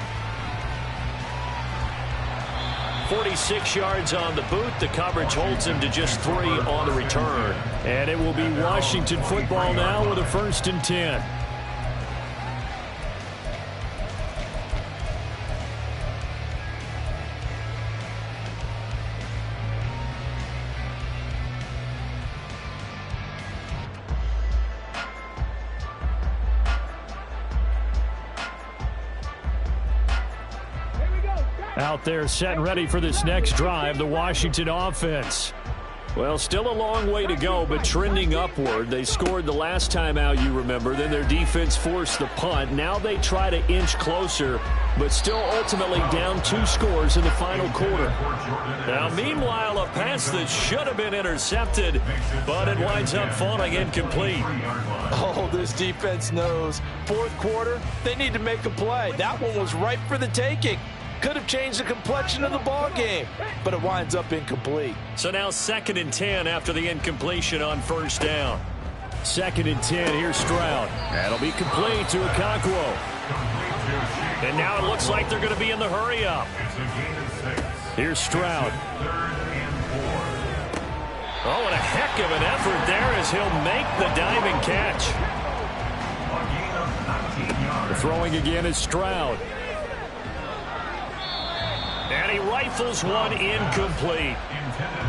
S2: 46 yards on the boot. The coverage holds him to just 3 on the return. And it will be Washington football now with a 1st and 10. Out there set and ready for this next drive, the Washington offense. Well, still a long way to go, but trending upward. They scored the last time out, you remember. Then their defense forced the punt. Now they try to inch closer, but still ultimately down 2 scores in the final quarter. Now, meanwhile, a pass that should have been intercepted, but it winds up falling incomplete.
S3: Oh, this defense knows. Fourth quarter, they need to make a play. That one was ripe for the taking. Could have changed the complexion of the ball game, but it winds up incomplete.
S2: So now 2nd and 10 after the incompletion on first down. 2nd and 10, here's Stroud. That'll be complete to Okonkwo. And now it looks like they're going to be in the hurry-up. Here's Stroud. Oh, and a heck of an effort there as he'll make the diving catch. The throwing again is Stroud. And he rifles one incomplete.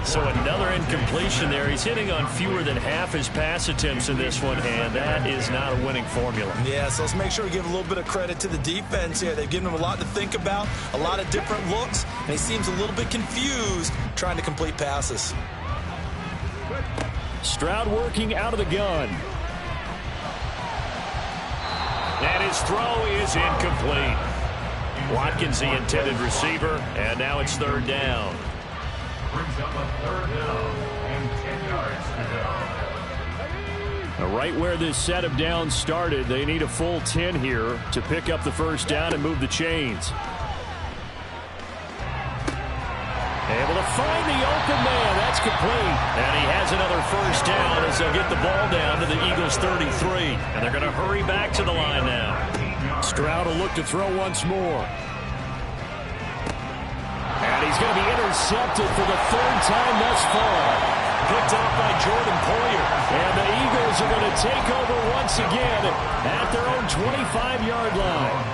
S2: So another incompletion there. He's hitting on fewer than half his pass attempts in this one, and that is not a winning formula.
S3: Yeah, so let's make sure we give a little bit of credit to the defense here. They've given him a lot to think about, a lot of different looks, and he seems a little bit confused trying to complete passes.
S2: Stroud working out of the gun. And his throw is incomplete. Watkins, the intended receiver, and now it's 3rd down.
S4: Brings up a 3rd down and 10 yards to go.
S2: Now, right where this set of downs started, they need a full 10 here to pick up the first down and move the chains. Able to find the open man. That's complete. And he has another first down as they'll get the ball down to the Eagles' 33. And they're going to hurry back to the line now. Stroud will look to throw once more. And he's going to be intercepted for the 3rd time thus far. Picked off by Jordan Poyer. And the Eagles are going to take over once again at their own 25-yard line.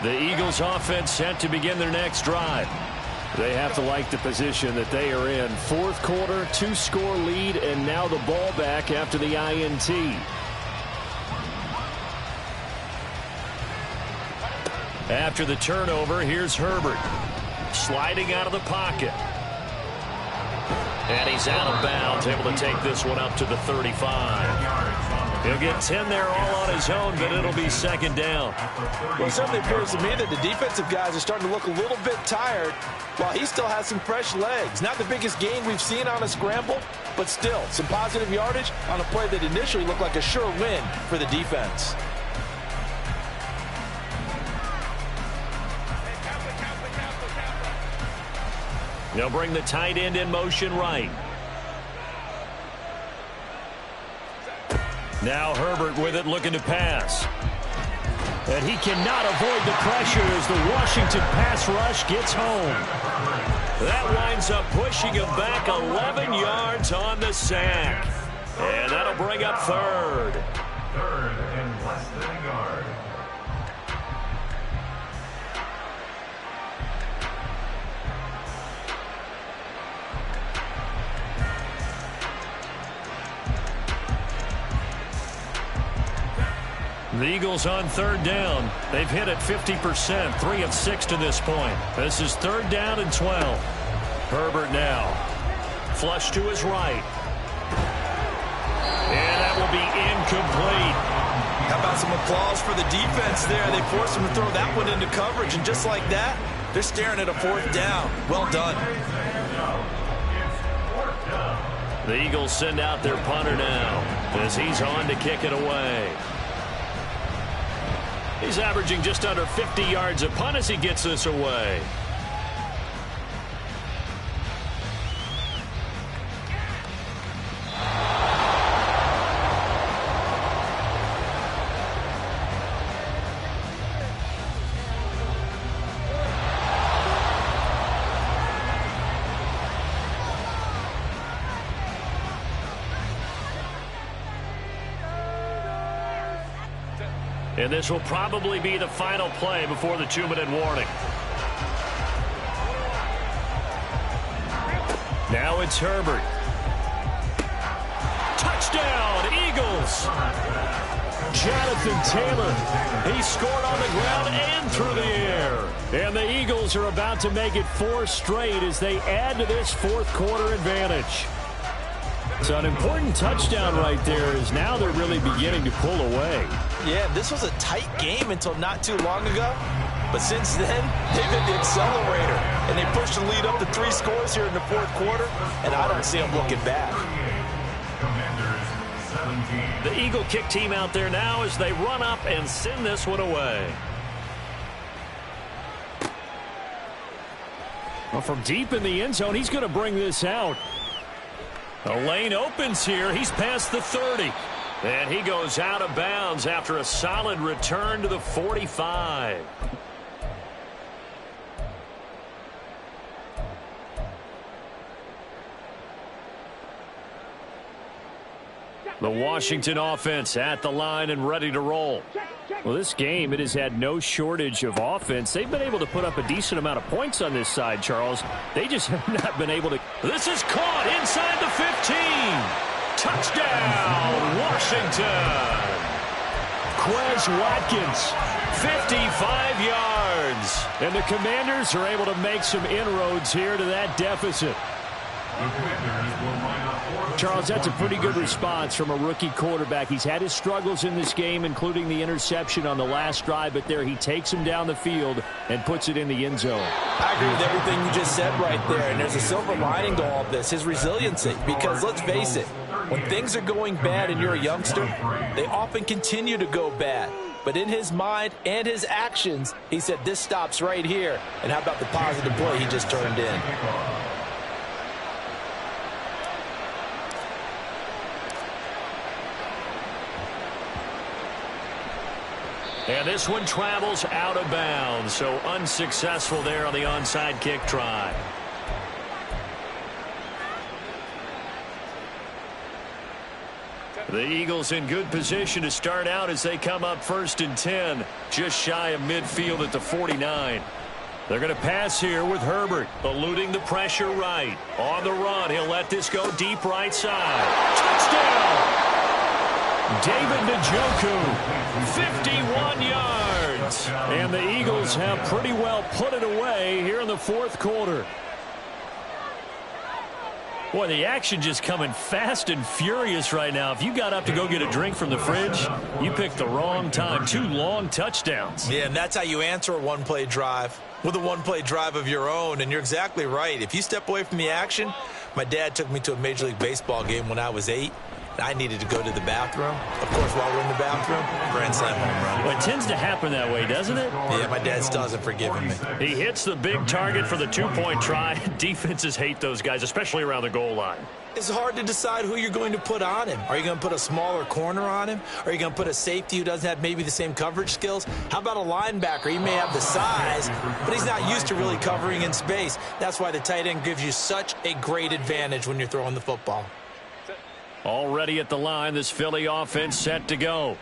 S2: The Eagles offense set to begin their next drive. They have to like the position that they are in. 4th quarter, 2-score lead, and now the ball back after the INT. After the turnover, here's Herbert. Sliding out of the pocket. And he's out of bounds, able to take this one up to the 35. He'll get 10 there all on his own, but it'll be 2nd down.
S3: Well, it certainly appears to me that the defensive guys are starting to look a little bit tired while he still has some fresh legs. Not the biggest gain we've seen on a scramble, but still some positive yardage on a play that initially looked like a sure win for the defense.
S2: They'll bring the tight end in motion right. Now Herbert with it, looking to pass. And he cannot avoid the pressure as the Washington pass rush gets home. That winds up pushing him back 11 yards on the sack. And that'll bring up 3rd.
S4: 3rd and less than a yard.
S2: The Eagles on 3rd down. They've hit it 50%, 3 of 6 to this point. This is 3rd down and 12. Herbert now. Flush to his right. And that will be incomplete.
S3: How about some applause for the defense there? They forced him to throw that one into coverage, and just like that, they're staring at a 4th down. Well done.
S2: The Eagles send out their punter now as he's on to kick it away. He's averaging just under 50 yards a punt as he gets this away. And this will probably be the final play before the 2-minute warning. Now it's Herbert. Touchdown, Eagles! Jonathan Taylor. He scored on the ground and through the air. And the Eagles are about to make it 4 straight as they add to this fourth quarter advantage. So an important touchdown right there is now they're really beginning to pull away.
S3: Yeah, this was a tight game until not too long ago. But since then, they've hit the accelerator. And they pushed the lead up to 3 scores here in the fourth quarter. And I don't see them looking back.
S2: The Eagle kick team out there now as they run up and send this one away. Well, from deep in the end zone, he's going to bring this out. The lane opens here. He's past the 30. And he goes out of bounds after a solid return to the 45. The Washington offense at the line and ready to roll. Well, this game, it has had no shortage of offense. They've been able to put up a decent amount of points on this side, Charles. They just have not been able to. This is caught inside the 15. Touchdown, Washington. Quez Watkins, 55 yards. And the Commanders are able to make some inroads here to that deficit. Charles, that's a pretty good response from a rookie quarterback. He's had his struggles in this game, including the interception on the last drive, but there he takes him down the field and puts it in the end zone.
S3: I agree with everything you just said right there, and there's a silver lining to all of this, his resiliency, because let's face it, when things are going bad and you're a youngster, they often continue to go bad. But in his mind and his actions, he said this stops right here. And how about the positive play he just turned in?
S2: And this one travels out of bounds, so unsuccessful there on the onside kick try. The Eagles in good position to start out as they come up 1st and 10, just shy of midfield at the 49. They're going to pass here with Herbert, eluding the pressure right. On the run, he'll let this go deep right side. Touchdown! David Njoku, 51 yards. And the Eagles have pretty well put it away here in the fourth quarter. Boy, the action just coming fast and furious right now. If you got up to go get a drink from the fridge, you picked the wrong time. 2 long touchdowns.
S3: Yeah, and that's how you answer a one-play drive with a one-play drive of your own. And you're exactly right. If you step away from the action, my dad took me to a Major League Baseball game when I was 8. I needed to go to the bathroom. Of course, while we're in the bathroom, grand slam home run.
S2: Well, it tends to happen that way, doesn't it?
S3: Yeah, my dad still hasn't forgiven me.
S2: He hits the big target for the 2-point try. Defenses hate those guys, especially around the goal line.
S3: It's hard to decide who you're going to put on him. Are you going to put a smaller corner on him? Are you going to put a safety who doesn't have maybe the same coverage skills? How about a linebacker? He may have the size, but he's not used to really covering in space. That's why the tight end gives you such a great advantage when you're throwing the football.
S2: Already at the line, this Philly offense set to go.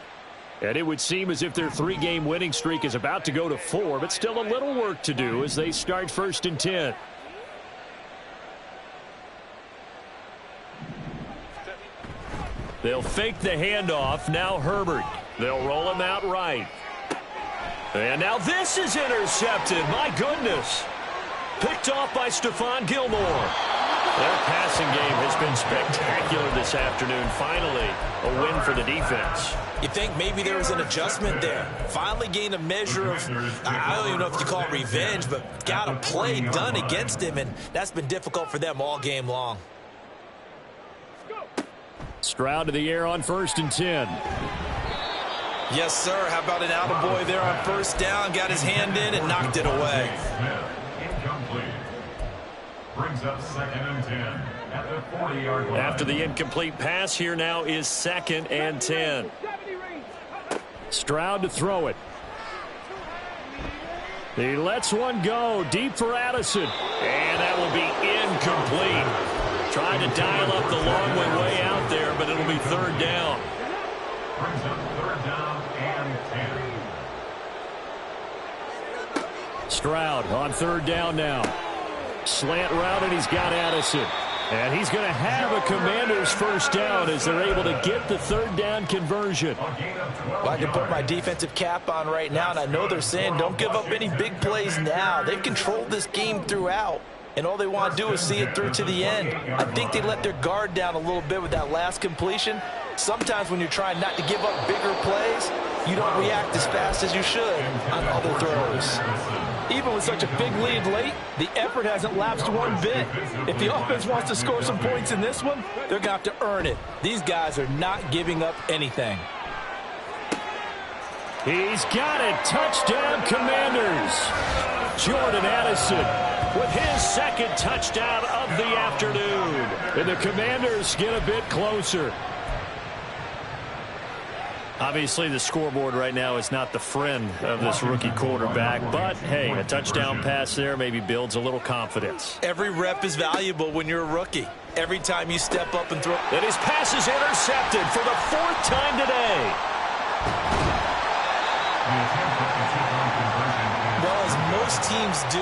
S2: And it would seem as if their 3-game winning streak is about to go to 4, but still a little work to do as they start 1st and 10. They'll fake the handoff. Now Herbert. They'll roll him out right. And now this is intercepted. My goodness. Picked off by Stephon Gilmore. Their passing game has been spectacular this afternoon. Finally, a win for the defense.
S3: You think maybe there was an adjustment there. Finally gained a measure of, I don't even know if you call it revenge, but got a play done against him, and that's been difficult for them all game long.
S2: Stroud to the air on 1st and 10.
S3: Yes, sir. How about an attaboy there on 1st down? Got his hand in and knocked it away.
S4: Incomplete. Brings up 2nd and 10 at the 40-yard line.
S2: After the incomplete pass, here now is 2nd and 10. Stroud to throw it. He lets one go deep for Addison. And that will be incomplete. Trying to dial up the long way out there, but it'll be 3rd down.
S4: Brings up 3rd down and 10.
S2: Stroud on 3rd down now. Slant route, and he's got Addison. And he's going to have a Commanders first down as they're able to get the third down conversion.
S3: Well, I can put my defensive cap on right now, and I know they're saying don't give up any big plays now. They've controlled this game throughout, and all they want to do is see it through to the end. I think they let their guard down a little bit with that last completion. Sometimes when you're trying not to give up bigger plays, you don't react as fast as you should on other throws. Even with such a big lead late, the effort hasn't lapsed one bit. If the offense wants to score some points in this one, they're going to have to earn it. These guys are not giving up anything.
S2: He's got it. Touchdown, Commanders. Jordan Addison with his second touchdown of the afternoon. And the Commanders get a bit closer. Obviously, the scoreboard right now is not the friend of this rookie quarterback. But, hey, a touchdown pass there maybe builds a little confidence.
S3: Every rep is valuable when you're a rookie. Every time you step up and throw.
S2: And his pass is intercepted for the fourth time today.
S3: Well, as most teams do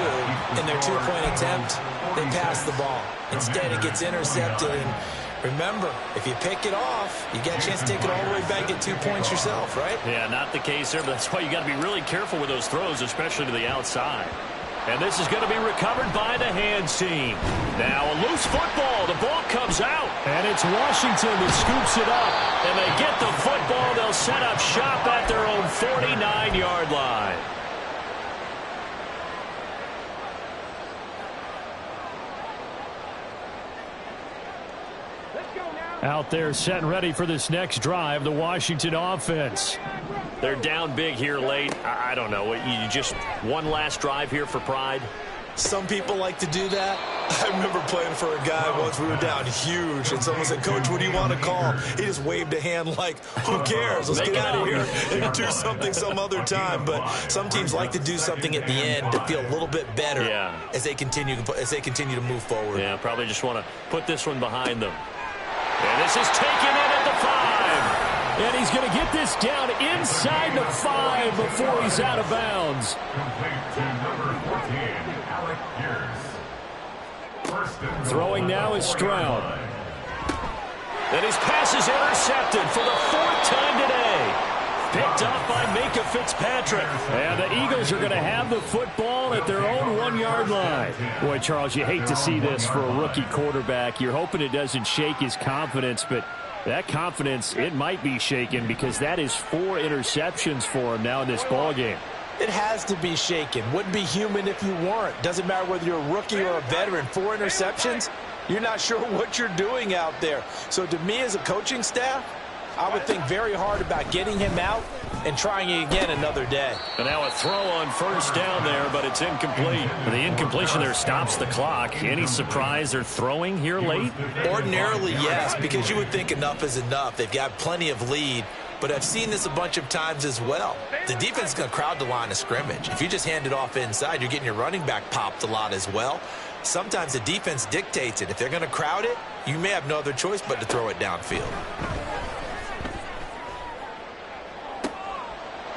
S3: in their two-point attempt, they pass the ball. Instead, it gets intercepted. And remember, if you pick it off, you get a chance to take it all the way back, get 2 points yourself, right?
S2: Yeah, not the case there, but that's why you got to be really careful with those throws, especially to the outside. And this is going to be recovered by the hands team. Now a loose football. The ball comes out. And it's Washington that scoops it up. And they get the football. They'll set up shop at their own 49-yard line. Out there set and ready for this next drive, the Washington offense. They're down big here late. I don't know. You just one last drive here for pride?
S3: Some people like to do that. I remember playing for a guy once. We were down huge, and someone said, "Coach, what do you want to call?" He just waved a hand like, who cares? Let's get out of here and do something some other time. But some teams like to do something at the end to feel a little bit better as they continue to move forward.
S2: Yeah, probably just want to put this one behind them. And this is taken in at the 5. And he's going to get this down inside the 5 before he's out of bounds. Throwing now is Stroud. And his pass is intercepted for the 4th time today. Picked up by Minka Fitzpatrick. And the Eagles are going to have the football at their own 1-yard line. Boy, Charles, you hate to see this for a rookie quarterback. You're hoping it doesn't shake his confidence, but that confidence, it might be shaken because that is 4 interceptions for him now in this ballgame.
S3: It has to be shaken. Wouldn't be human if you weren't. Doesn't matter whether you're a rookie or a veteran. 4 interceptions, you're not sure what you're doing out there. So to me as a coaching staff, I would think very hard about getting him out and trying it again another day.
S2: And now a throw on first down there, but it's incomplete. The incompletion there stops the clock. Any surprise they're throwing here late?
S3: Ordinarily, yes, because you would think enough is enough. They've got plenty of lead, but I've seen this a bunch of times as well. The defense is going to crowd the line of scrimmage. If you just hand it off inside, you're getting your running back popped a lot as well. Sometimes the defense dictates it. If they're going to crowd it, you may have no other choice but to throw it downfield.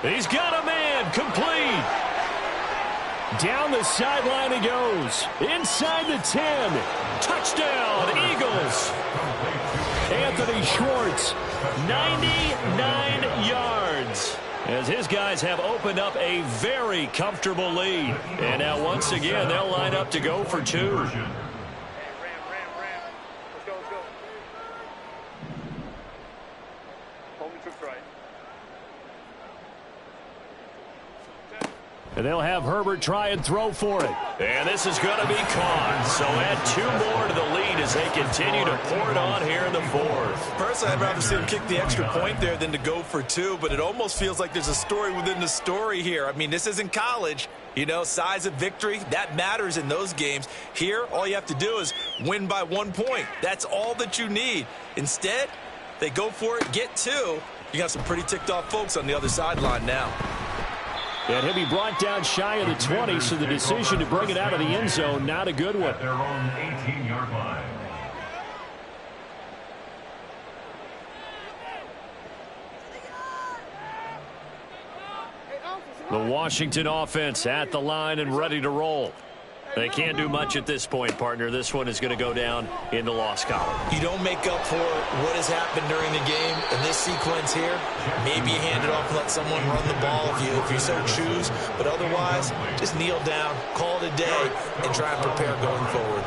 S2: He's got a man, complete. Down the sideline he goes. Inside the 10. Touchdown, Eagles. Anthony Schwartz, 99 yards. As his guys have opened up a very comfortable lead. And now once again, they'll line up to go for 2.
S5: Ram. Let's go. Holding trips right.
S2: And they'll have Herbert try and throw for it. And this is going to be caught. So add 2 more to the lead as they continue to pour it on here in the 4th.
S3: Personally, I'd rather see him kick the extra point there than to go for 2, but it almost feels like there's a story within the story here. I mean, this isn't college. You know, size of victory, that matters in those games. Here, all you have to do is win by 1 point. That's all that you need. Instead, they go for it, get 2. You got some pretty ticked off folks on the other sideline now.
S2: And he'll be brought down shy of the 20, so the decision to bring it out of the end zone, not a good one.
S4: Their own 18-yard line.
S2: The Washington offense at the line and ready to roll. They can't do much at this point, partner. This one is going to go down in the loss column.
S3: You don't make up for what has happened during the game in this sequence here. Maybe you hand it off and let someone run the ball if you so choose. But otherwise, just kneel down, call it a day, and try and prepare going forward.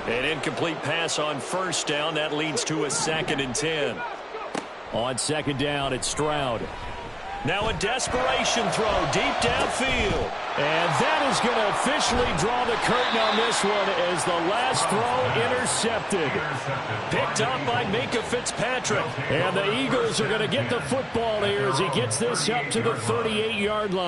S2: An incomplete pass on first down. That leads to a 2nd and 10. On 2nd down, it's Stroud. Now a desperation throw deep downfield. And that is going to officially draw the curtain on this one as the last throw intercepted. Picked up by Minkah Fitzpatrick. And the Eagles are going to get the football here as he gets this up to the 38-yard line.